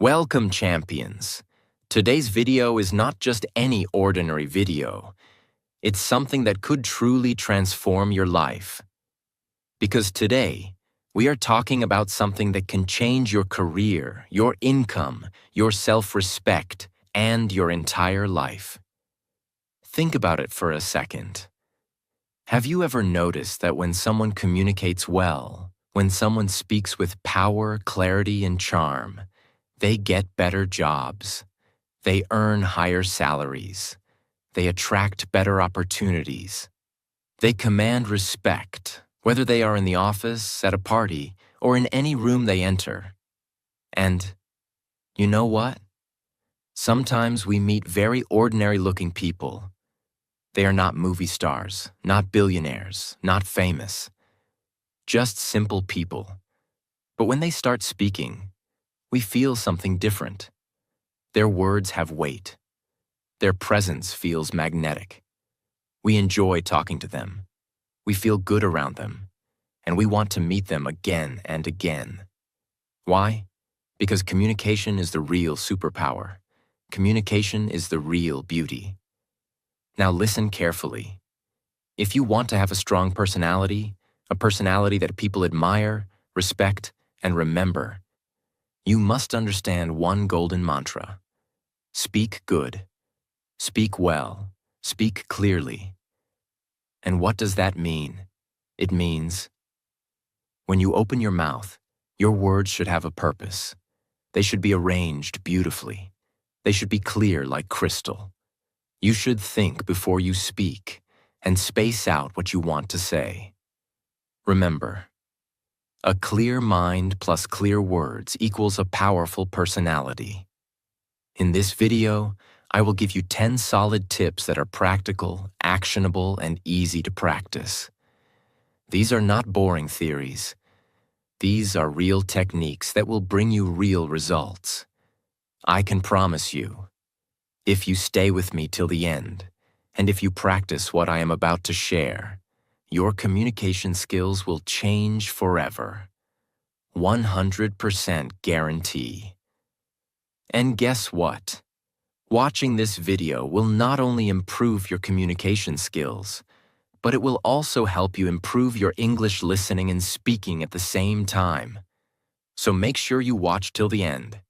Welcome, champions. Today's video is not just any ordinary video. It's something that could truly transform your life. Because today, we are talking about something that can change your career, your income, your self-respect, and your entire life. Think about it for a second. Have you ever noticed that when someone communicates well, when someone speaks with power, clarity, and charm, they get better jobs, they earn higher salaries, they attract better opportunities, they command respect, whether they are in the office, at a party, or in any room they enter. And you know what? Sometimes we meet very ordinary-looking people. They are not movie stars, not billionaires, not famous, just simple people. But when they start speaking, we feel something different. Their words have weight. Their presence feels magnetic. We enjoy talking to them. We feel good around them. And we want to meet them again and again. Why? Because communication is the real superpower. Communication is the real beauty. Now listen carefully. If you want to have a strong personality, a personality that people admire, respect, and remember, you must understand one golden mantra. Speak good. Speak well. Speak clearly. And what does that mean? It means, when you open your mouth, your words should have a purpose. They should be arranged beautifully. They should be clear like crystal. You should think before you speak and space out what you want to say. Remember, a clear mind plus clear words equals a powerful personality. In this video, I will give you 10 solid tips that are practical, actionable, and easy to practice. These are not boring theories. These are real techniques that will bring you real results. I can promise you, if you stay with me till the end, and if you practice what I am about to share, your communication skills will change forever. 100% guarantee. And guess what? Watching this video will not only improve your communication skills, but it will also help you improve your English listening and speaking at the same time. So make sure you watch till the end.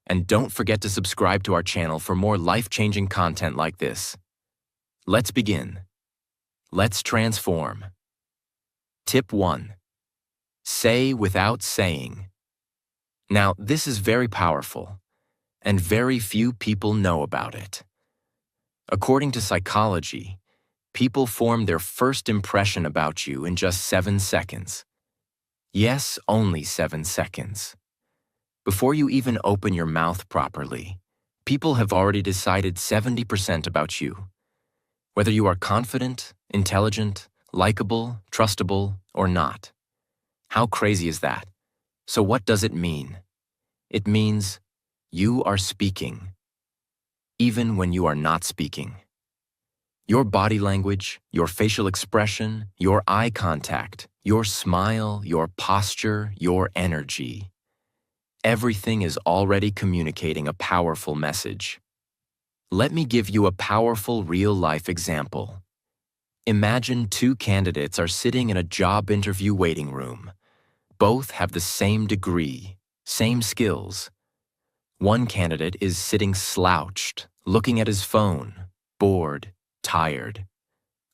And don't forget to subscribe to our channel for more life-changing content like this. Let's begin. Let's transform. Tip 1. Say without saying. Now, this is very powerful, and very few people know about it. According to psychology, people form their first impression about you in just 7 seconds. Yes, only 7 seconds. Before you even open your mouth properly, people have already decided 70% about you. Whether you are confident, intelligent, likable, trustable, or not. How crazy is that? So what does it mean? It means you are speaking, even when you are not speaking. Your body language, your facial expression, your eye contact, your smile, your posture, your energy. Everything is already communicating a powerful message. Let me give you a powerful real-life example. Imagine 2 candidates are sitting in a job interview waiting room. Both have the same degree, same skills. One candidate is sitting slouched, looking at his phone, bored, tired.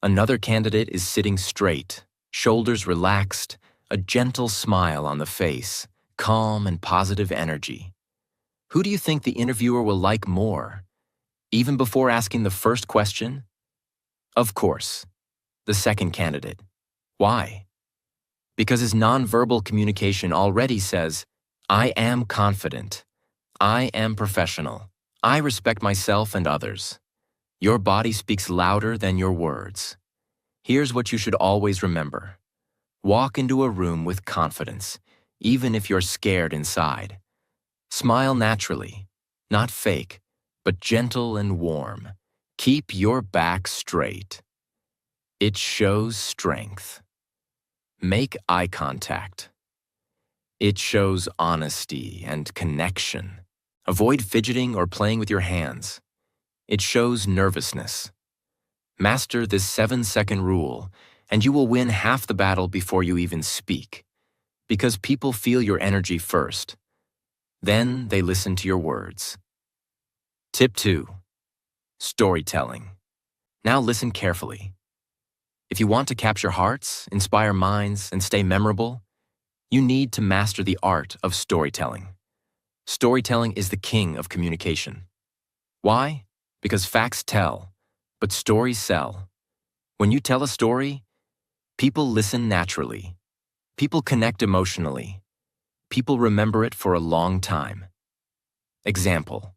Another candidate is sitting straight, shoulders relaxed, a gentle smile on the face, calm and positive energy. Who do you think the interviewer will like more? Even before asking the first question? Of course, the second candidate. Why? Because his nonverbal communication already says, I am confident. I am professional. I respect myself and others. Your body speaks louder than your words. Here's what you should always remember. Walk into a room with confidence, even if you're scared inside. Smile naturally, not fake, but gentle and warm. Keep your back straight. It shows strength. Make eye contact. It shows honesty and connection. Avoid fidgeting or playing with your hands. It shows nervousness. Master this 7-second rule, and you will win half the battle before you even speak. Because people feel your energy first. Then they listen to your words. Tip 2. Storytelling. Now listen carefully. If you want to capture hearts, inspire minds, and stay memorable, you need to master the art of storytelling. Storytelling is the king of communication. Why? Because facts tell, but stories sell. When you tell a story, people listen naturally. People connect emotionally. People remember it for a long time. Example.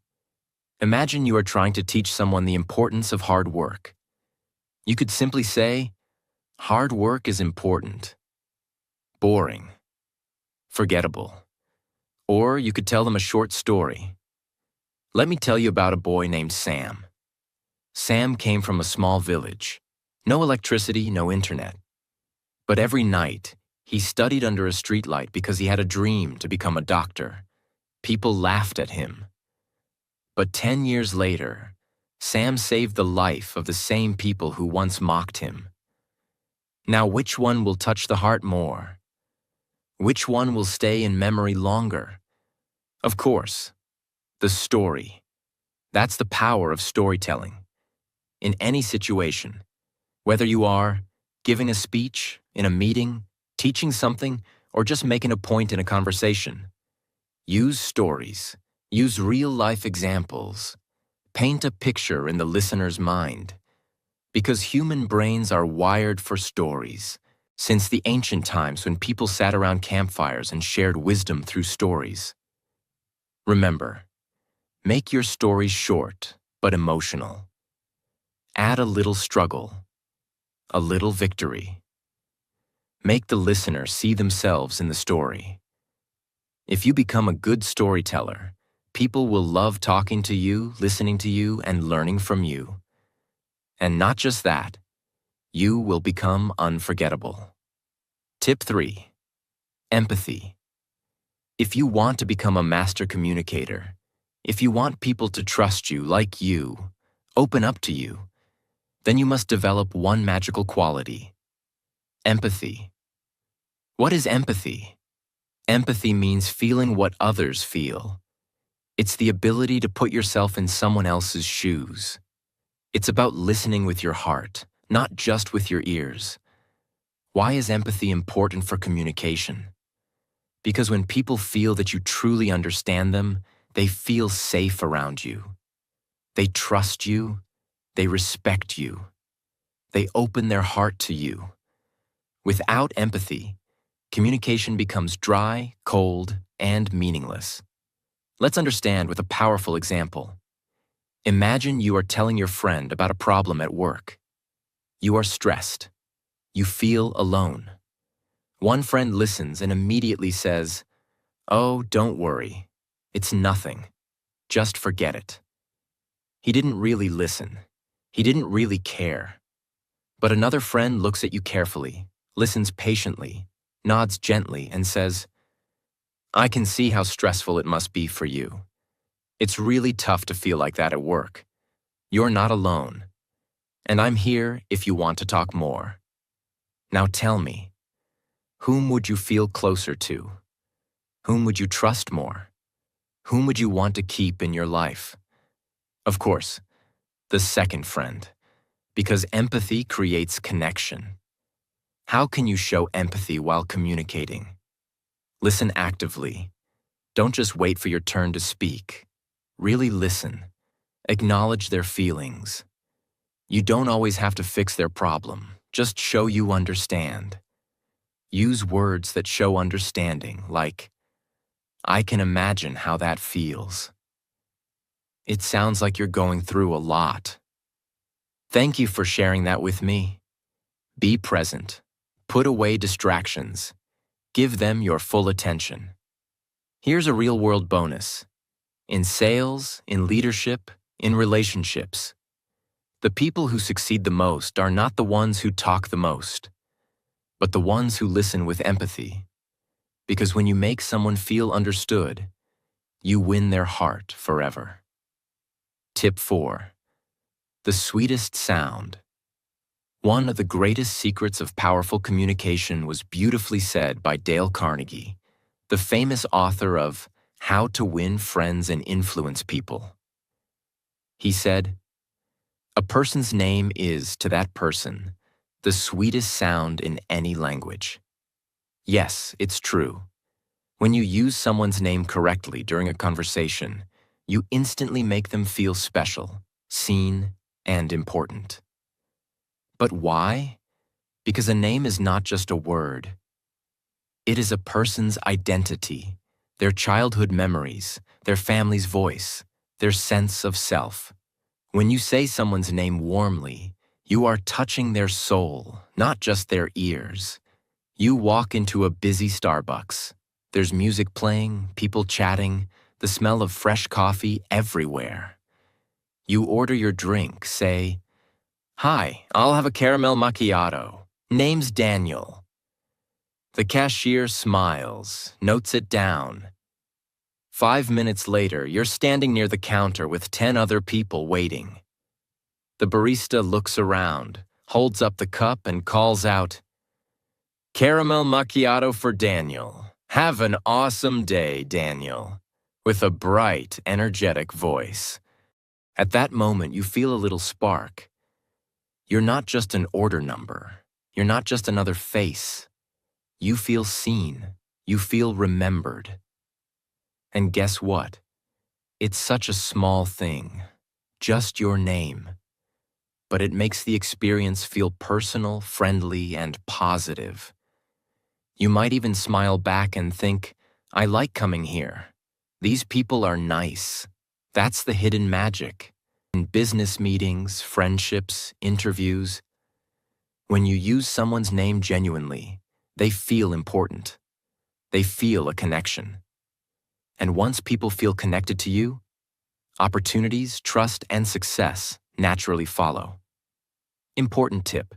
Imagine you are trying to teach someone the importance of hard work. You could simply say, hard work is important. Boring. Forgettable. Or you could tell them a short story. Let me tell you about a boy named Sam. Sam came from a small village. No electricity, no internet. But every night, he studied under a streetlight because he had a dream to become a doctor. People laughed at him. But 10 years later, Sam saved the life of the same people who once mocked him. Now, which one will touch the heart more? Which one will stay in memory longer? Of course, the story. That's the power of storytelling. In any situation, whether you are giving a speech, in a meeting, teaching something, or just making a point in a conversation, use stories, use real-life examples, paint a picture in the listener's mind. Because human brains are wired for stories. Since the ancient times when people sat around campfires and shared wisdom through stories. Remember, make your stories short but emotional. Add a little struggle, a little victory. Make the listener see themselves in the story. If you become a good storyteller, people will love talking to you, listening to you, and learning from you. And not just that, you will become unforgettable. Tip 3. Empathy. If you want to become a master communicator, if you want people to trust you, like you, open up to you, then you must develop one magical quality: empathy. What is empathy? Empathy means feeling what others feel. It's the ability to put yourself in someone else's shoes. It's about listening with your heart, not just with your ears. Why is empathy important for communication? Because when people feel that you truly understand them, they feel safe around you. They trust you. They respect you. They open their heart to you. Without empathy, communication becomes dry, cold, and meaningless. Let's understand with a powerful example. Imagine you are telling your friend about a problem at work. You are stressed. You feel alone. One friend listens and immediately says, "Oh, don't worry. It's nothing. Just forget it." He didn't really listen. He didn't really care. But another friend looks at you carefully, listens patiently, nods gently, and says, "I can see how stressful it must be for you. It's really tough to feel like that at work. You're not alone. And I'm here if you want to talk more. Now tell me, whom would you feel closer to? Whom would you trust more? Whom would you want to keep in your life?" Of course, the second friend, because empathy creates connection. How can you show empathy while communicating? Listen actively. Don't just wait for your turn to speak. Really listen. Acknowledge their feelings. You don't always have to fix their problem. Just show you understand. Use words that show understanding, like, "I can imagine how that feels. It sounds like you're going through a lot. Thank you for sharing that with me." Be present. Put away distractions. Give them your full attention. Here's a real-world bonus. In sales, in leadership, in relationships, the people who succeed the most are not the ones who talk the most, but the ones who listen with empathy. Because when you make someone feel understood, you win their heart forever. Tip 4. The sweetest sound. One of the greatest secrets of powerful communication was beautifully said by Dale Carnegie, the famous author of How to Win Friends and Influence People. He said, "A person's name is, to that person, the sweetest sound in any language." Yes, it's true. When you use someone's name correctly during a conversation, you instantly make them feel special, seen, and important. But why? Because a name is not just a word. It is a person's identity, their childhood memories, their family's voice, their sense of self. When you say someone's name warmly, you are touching their soul, not just their ears. You walk into a busy Starbucks. There's music playing, people chatting, the smell of fresh coffee everywhere. You order your drink, say, "Hi, I'll have a caramel macchiato. Name's Daniel." The cashier smiles, notes it down. 5 minutes later, you're standing near the counter with 10 other people waiting. The barista looks around, holds up the cup, and calls out, "Caramel macchiato for Daniel. Have an awesome day, Daniel," with a bright, energetic voice. At that moment, you feel a little spark. You're not just an order number. You're not just another face. You feel seen. You feel remembered. And guess what? It's such a small thing, just your name. But it makes the experience feel personal, friendly, and positive. You might even smile back and think, "I like coming here. These people are nice." That's the hidden magic. In business meetings, friendships, interviews, when you use someone's name genuinely, they feel important. They feel a connection. And once people feel connected to you, opportunities, trust, and success naturally follow. Important tip: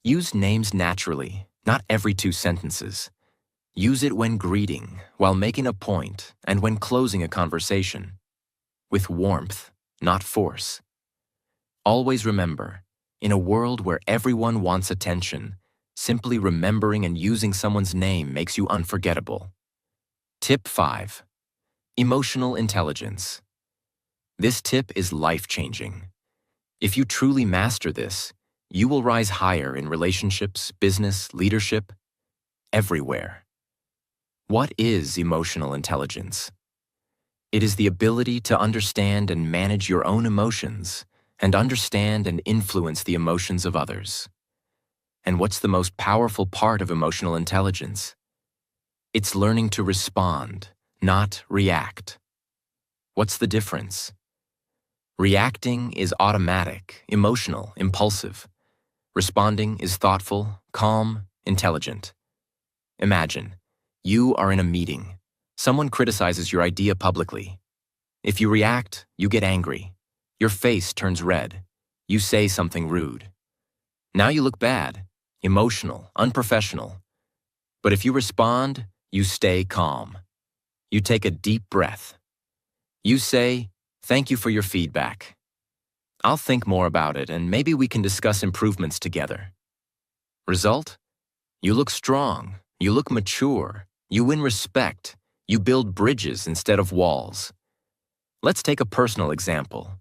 use names naturally, not every 2 sentences. Use it when greeting, while making a point, and when closing a conversation. With warmth, not force. Always remember, in a world where everyone wants attention, simply remembering and using someone's name makes you unforgettable. Tip 5. Emotional intelligence. This tip is life-changing. If you truly master this, you will rise higher in relationships, business, leadership, everywhere. What is emotional intelligence? It is the ability to understand and manage your own emotions, and understand and influence the emotions of others. And what's the most powerful part of emotional intelligence? It's learning to respond, not react. What's the difference? Reacting is automatic, emotional, impulsive. Responding is thoughtful, calm, intelligent. Imagine, you are in a meeting. Someone criticizes your idea publicly. If you react, you get angry. Your face turns red. You say something rude. Now you look bad, emotional, unprofessional. But if you respond, you stay calm. You take a deep breath. You say, "Thank you for your feedback. I'll think more about it, and maybe we can discuss improvements together." Result? You look strong. You look mature. You win respect. You build bridges instead of walls. Let's take a personal example.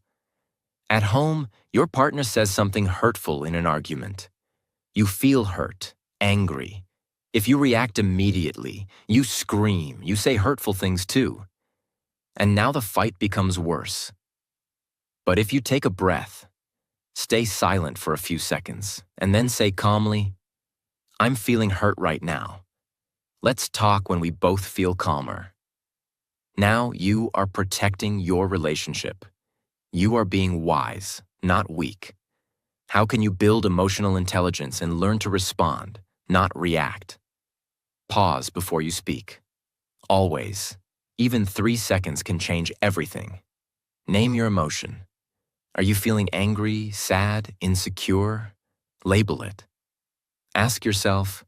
At home, your partner says something hurtful in an argument. You feel hurt, angry. If you react immediately, you scream, you say hurtful things too. And now the fight becomes worse. But if you take a breath, stay silent for a few seconds, and then say calmly, "I'm feeling hurt right now. Let's talk when we both feel calmer." Now you are protecting your relationship. You are being wise, not weak. How can you build emotional intelligence and learn to respond, not react? Pause before you speak. Always. Even 3 seconds can change everything. Name your emotion. Are you feeling angry, sad, insecure? Label it. Ask yourself,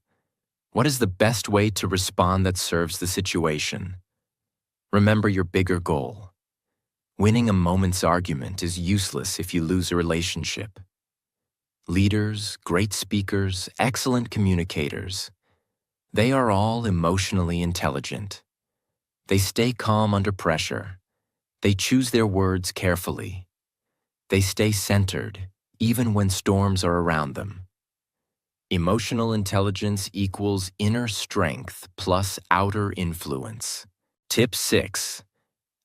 what is the best way to respond that serves the situation? Remember your bigger goal. Winning a moment's argument is useless if you lose a relationship. Leaders, great speakers, excellent communicators, they are all emotionally intelligent. They stay calm under pressure. They choose their words carefully. They stay centered, even when storms are around them. Emotional intelligence equals inner strength plus outer influence. Tip 6.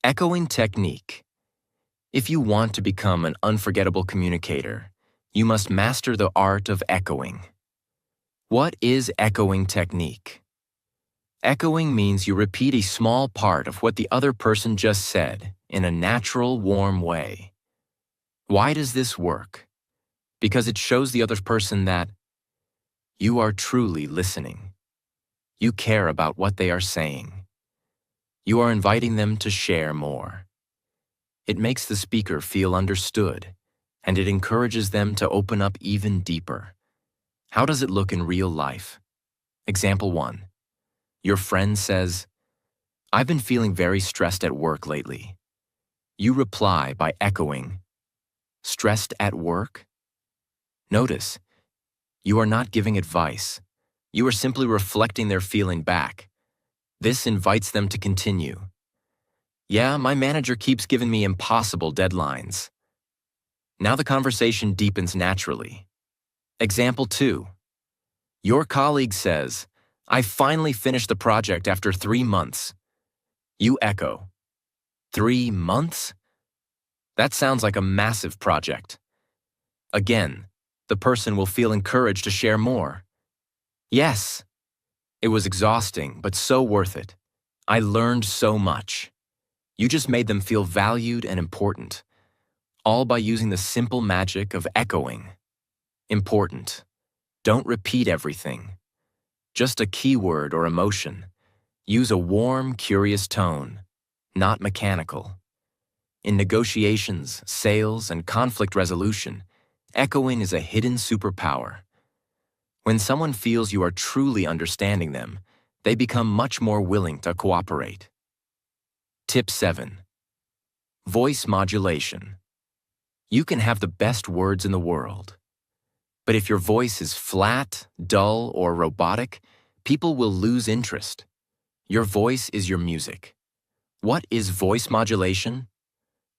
Echoing technique. If you want to become an unforgettable communicator, you must master the art of echoing. What is echoing technique? Echoing means you repeat a small part of what the other person just said in a natural, warm way. Why does this work? Because it shows the other person that you are truly listening. You care about what they are saying. You are inviting them to share more. It makes the speaker feel understood, and it encourages them to open up even deeper. How does it look in real life? Example 1. Your friend says, "I've been feeling very stressed at work lately." You reply by echoing, "Stressed at work?" Notice, you are not giving advice. You are simply reflecting their feeling back. This invites them to continue. "Yeah, my manager keeps giving me impossible deadlines." Now the conversation deepens naturally. Example 2. Your colleague says, "I finally finished the project after 3 months." You echo, "3 months? That sounds like a massive project." Again, the person will feel encouraged to share more. "Yes, it was exhausting, but so worth it. I learned so much." You just made them feel valued and important, all by using the simple magic of echoing. Important. Don't repeat everything. Just a keyword or emotion. Use a warm, curious tone, not mechanical. In negotiations, sales, and conflict resolution, echoing is a hidden superpower. When someone feels you are truly understanding them, they become much more willing to cooperate. Tip 7. Voice modulation. You can have the best words in the world, but if your voice is flat, dull, or robotic, people will lose interest. Your voice is your music. What is voice modulation?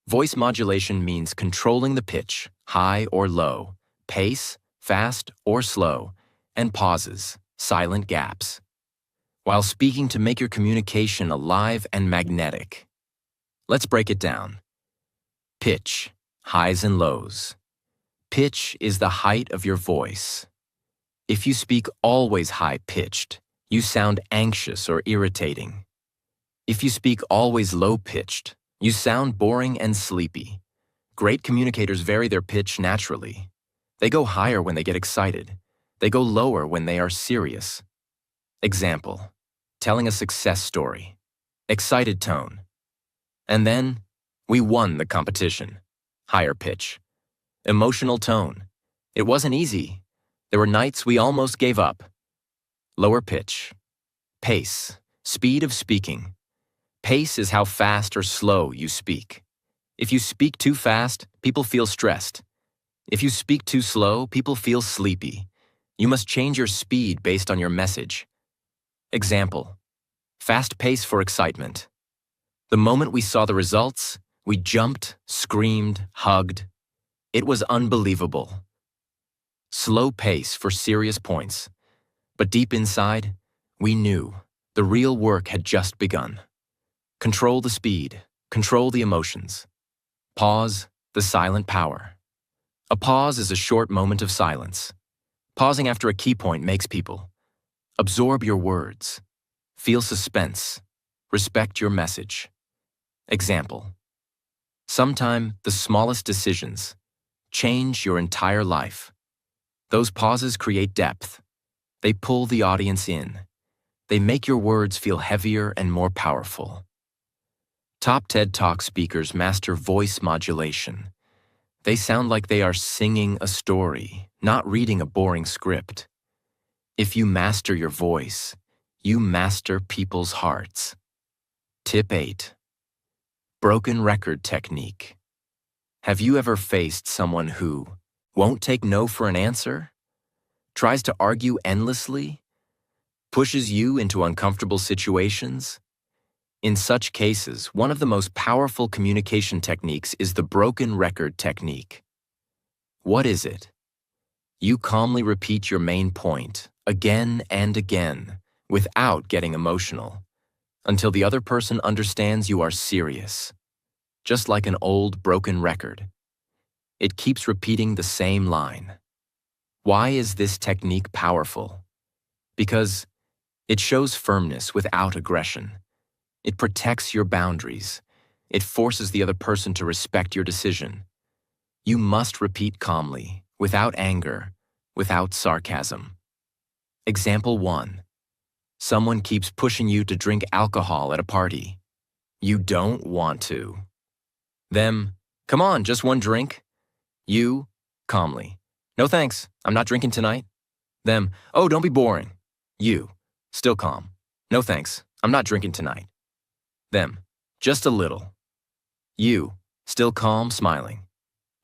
Voice modulation means controlling the pitch, high or low, pace, fast or slow, and pauses, silent gaps, while speaking to make your communication alive and magnetic. Let's break it down. Pitch, highs and lows. Pitch is the height of your voice. If you speak always high-pitched, you sound anxious or irritating. If you speak always low-pitched, you sound boring and sleepy. Great communicators vary their pitch naturally. They go higher when they get excited. They go lower when they are serious. Example, telling a success story. Excited tone. And then, we won the competition. Higher pitch. Emotional tone. It wasn't easy. There were nights we almost gave up. Lower pitch. Pace. Speed of speaking. Pace is how fast or slow you speak. If you speak too fast, people feel stressed. If you speak too slow, people feel sleepy. You must change your speed based on your message. Example, fast pace for excitement. The moment we saw the results, we jumped, screamed, hugged. It was unbelievable. Slow pace for serious points. But deep inside, we knew the real work had just begun. Control the speed, control the emotions. Pause, the silent power. A pause is a short moment of silence. Pausing after a key point makes people absorb your words, feel suspense, respect your message. Example, sometime the smallest decisions change your entire life. Those pauses create depth. They pull the audience in. They make your words feel heavier and more powerful. Top TED Talk speakers master voice modulation. They sound like they are singing a story, not reading a boring script. If you master your voice, you master people's hearts. Tip 8. Broken record technique. Have you ever faced someone who won't take no for an answer, tries to argue endlessly, pushes you into uncomfortable situations? In such cases, one of the most powerful communication techniques is the broken record technique. What is it? You calmly repeat your main point again and again without getting emotional until the other person understands you are serious. Just like an old broken record, it keeps repeating the same line. Why is this technique powerful? Because it shows firmness without aggression. It protects your boundaries. It forces the other person to respect your decision. You must repeat calmly, without anger, without sarcasm. Example 1. Someone keeps pushing you to drink alcohol at a party. You don't want to. Them, come on, just one drink. You, calmly, no thanks, I'm not drinking tonight. Them, oh, don't be boring. You, still calm, no thanks, I'm not drinking tonight. Them, just a little. You, still calm, smiling.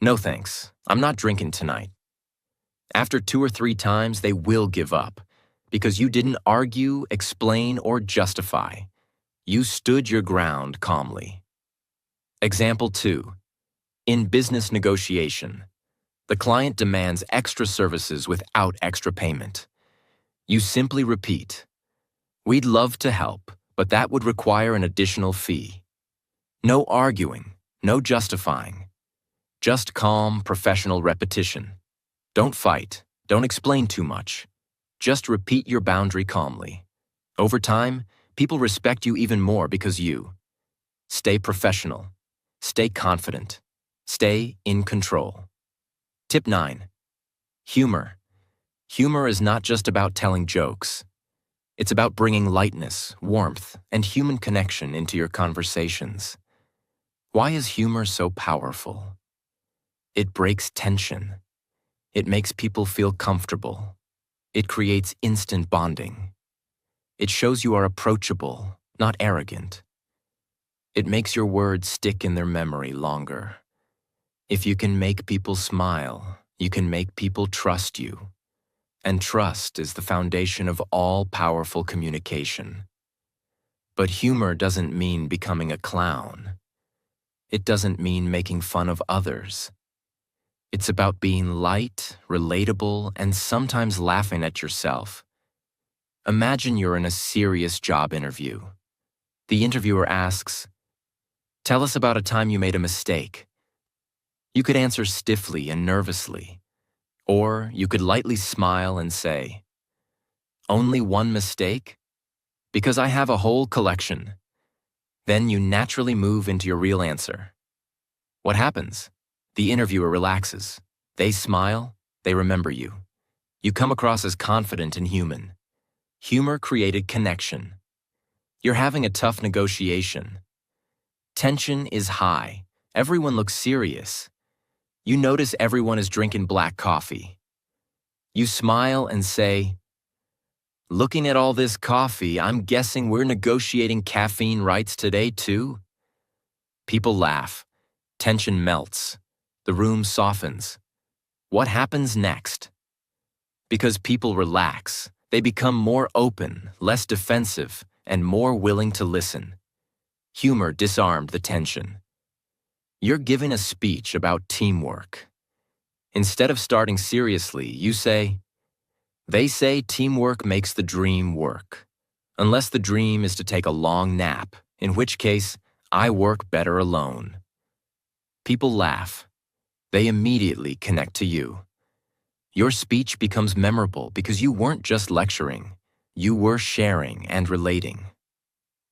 No thanks, I'm not drinking tonight. After 2 or 3 times, they will give up because you didn't argue, explain, or justify. You stood your ground calmly. Example 2. In business negotiation, the client demands extra services without extra payment. You simply repeat, "We'd love to help, but that would require an additional fee." No arguing, no justifying. Just calm, professional repetition. Don't fight, don't explain too much. Just repeat your boundary calmly. Over time, people respect you even more because you stay professional, stay confident, stay in control. Tip 9. Humor. Humor is not just about telling jokes. It's about bringing lightness, warmth, and human connection into your conversations. Why is humor so powerful? It breaks tension. It makes people feel comfortable. It creates instant bonding. It shows you are approachable, not arrogant. It makes your words stick in their memory longer. If you can make people smile, you can make people trust you. And trust is the foundation of all powerful communication. But humor doesn't mean becoming a clown. It doesn't mean making fun of others. It's about being light, relatable, and sometimes laughing at yourself. Imagine you're in a serious job interview. The interviewer asks, "Tell us about a time you made a mistake." You could answer stiffly and nervously, or you could lightly smile and say, "Only one mistake? Because I have a whole collection." Then you naturally move into your real answer. What happens? The interviewer relaxes. They smile. They remember you. You come across as confident and human. Humor created connection. You're having a tough negotiation. Tension is high. Everyone looks serious. You notice everyone is drinking black coffee. You smile and say, "Looking at all this coffee, I'm guessing we're negotiating caffeine rights today too?" People laugh. Tension melts. The room softens. What happens next? Because people relax, they become more open, less defensive, and more willing to listen. Humor disarmed the tension. You're giving a speech about teamwork. Instead of starting seriously, you say, "They say teamwork makes the dream work. Unless the dream is to take a long nap, in which case, I work better alone." People laugh. They immediately connect to you. Your speech becomes memorable because you weren't just lecturing. You were sharing and relating.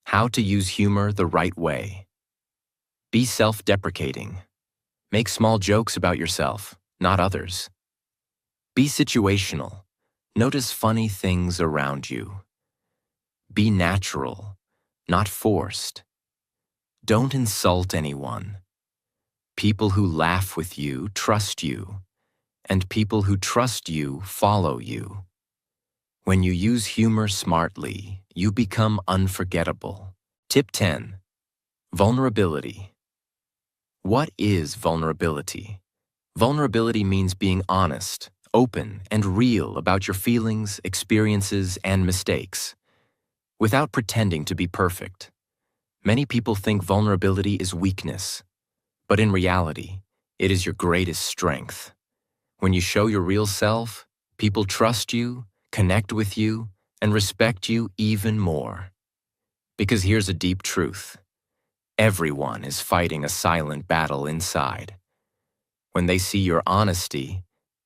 How to use humor the right way. Be self-deprecating. Make small jokes about yourself, not others. Be situational. Notice funny things around you. Be natural, not forced. Don't insult anyone. People who laugh with you trust you, and people who trust you follow you. When you use humor smartly, you become unforgettable. Tip 10. Vulnerability. What is vulnerability? Vulnerability means being honest, open, and real about your feelings, experiences, and mistakes, without pretending to be perfect. Many people think vulnerability is weakness, but in reality, it is your greatest strength. When you show your real self, people trust you, connect with you, and respect you even more. Because here's a deep truth. Everyone is fighting a silent battle inside. When they see your honesty,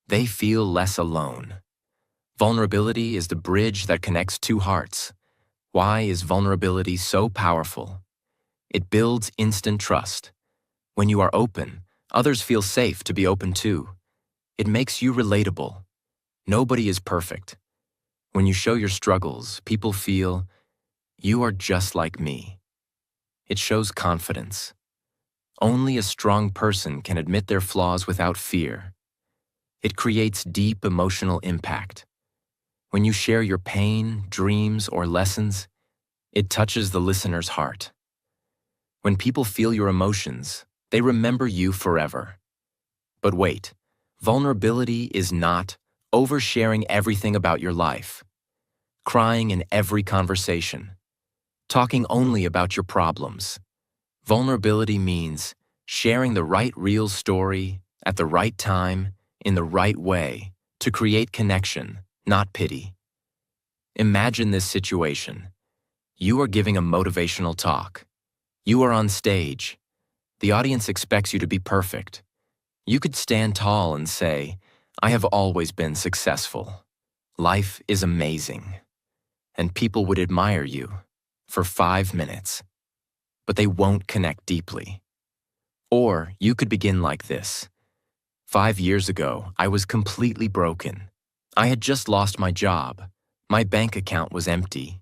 they feel less alone. Vulnerability is the bridge that connects two hearts. Why is vulnerability so powerful? It builds instant trust. When you are open, others feel safe to be open too. It makes you relatable. Nobody is perfect. When you show your struggles, people feel, you are just like me. It shows confidence. Only a strong person can admit their flaws without fear. It creates deep emotional impact. When you share your pain, dreams, or lessons, it touches the listener's heart. When people feel your emotions, they remember you forever. But wait, vulnerability is not oversharing everything about your life, crying in every conversation, talking only about your problems. Vulnerability means sharing the right real story at the right time in the right way to create connection, not pity. Imagine this situation. You are giving a motivational talk. You are on stage. The audience expects you to be perfect. You could stand tall and say, I have always been successful. Life is amazing. And people would admire you for 5 minutes, but they won't connect deeply. Or you could begin like this. 5 years ago, I was completely broken. I had just lost my job. My bank account was empty.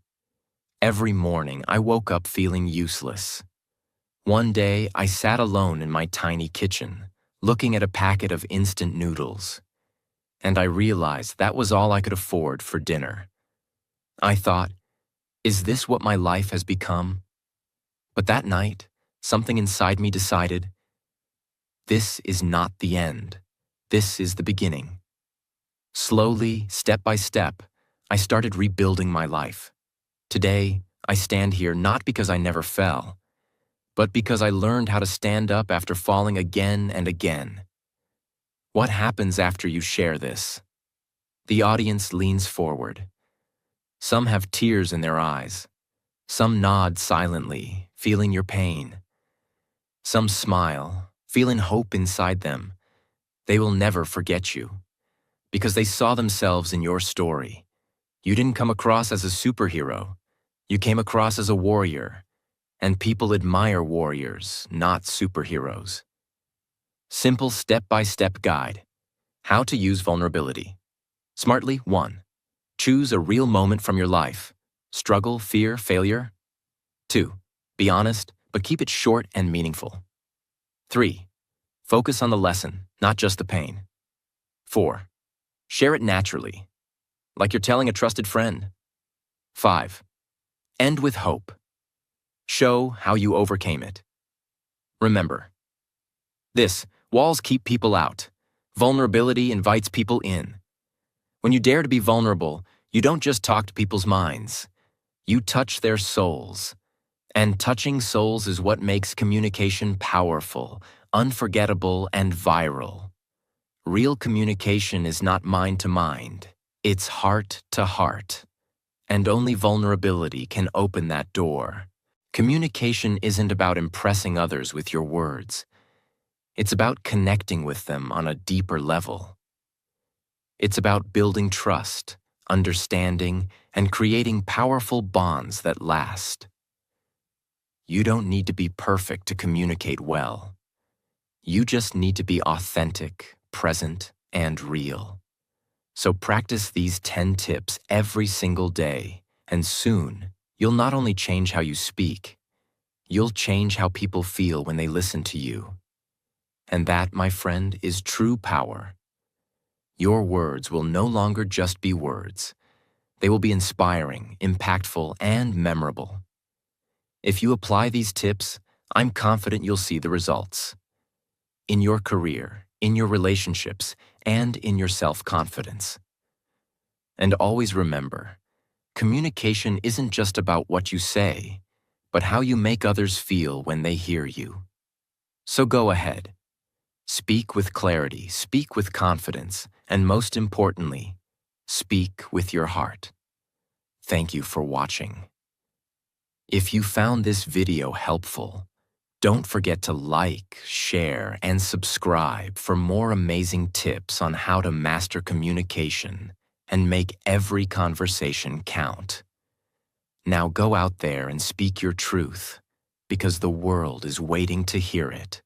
Every morning, I woke up feeling useless. One day, I sat alone in my tiny kitchen, looking at a packet of instant noodles. And I realized that was all I could afford for dinner. I thought, is this what my life has become? But that night, something inside me decided, this is not the end. This is the beginning. Slowly, step by step, I started rebuilding my life. Today, I stand here not because I never fell, but because I learned how to stand up after falling again and again. What happens after you share this? The audience leans forward. Some have tears in their eyes. Some nod silently, feeling your pain. Some smile, feeling hope inside them. They will never forget you, because they saw themselves in your story. You didn't come across as a superhero. You came across as a warrior, and people admire warriors, not superheroes. Simple step-by-step guide. How to use vulnerability. Smartly. 1. Choose a real moment from your life. Struggle, fear, failure. 2. Be honest, but keep it short and meaningful. 3. Focus on the lesson, not just the pain. 4. Share it naturally, like you're telling a trusted friend. 5. End with hope. Show how you overcame it. Remember, walls keep people out. Vulnerability invites people in. When you dare to be vulnerable, you don't just talk to people's minds. You touch their souls. And touching souls is what makes communication powerful, unforgettable, and viral. Real communication is not mind to mind. It's heart to heart. And only vulnerability can open that door. Communication isn't about impressing others with your words. It's about connecting with them on a deeper level. It's about building trust, understanding, and creating powerful bonds that last. You don't need to be perfect to communicate well. You just need to be authentic, present, and real. So practice these 10 tips every single day, and soon, you'll not only change how you speak, you'll change how people feel when they listen to you. And that, my friend, is true power. Your words will no longer just be words. They will be inspiring, impactful, and memorable. If you apply these tips, I'm confident you'll see the results. in your career, in your relationships, and in your self-confidence. And always remember, communication isn't just about what you say, but how you make others feel when they hear you. So go ahead. Speak with clarity, speak with confidence, and most importantly, speak with your heart. Thank you for watching. If you found this video helpful, don't forget to like, share, and subscribe for more amazing tips on how to master communication and make every conversation count. Now go out there and speak your truth, because the world is waiting to hear it.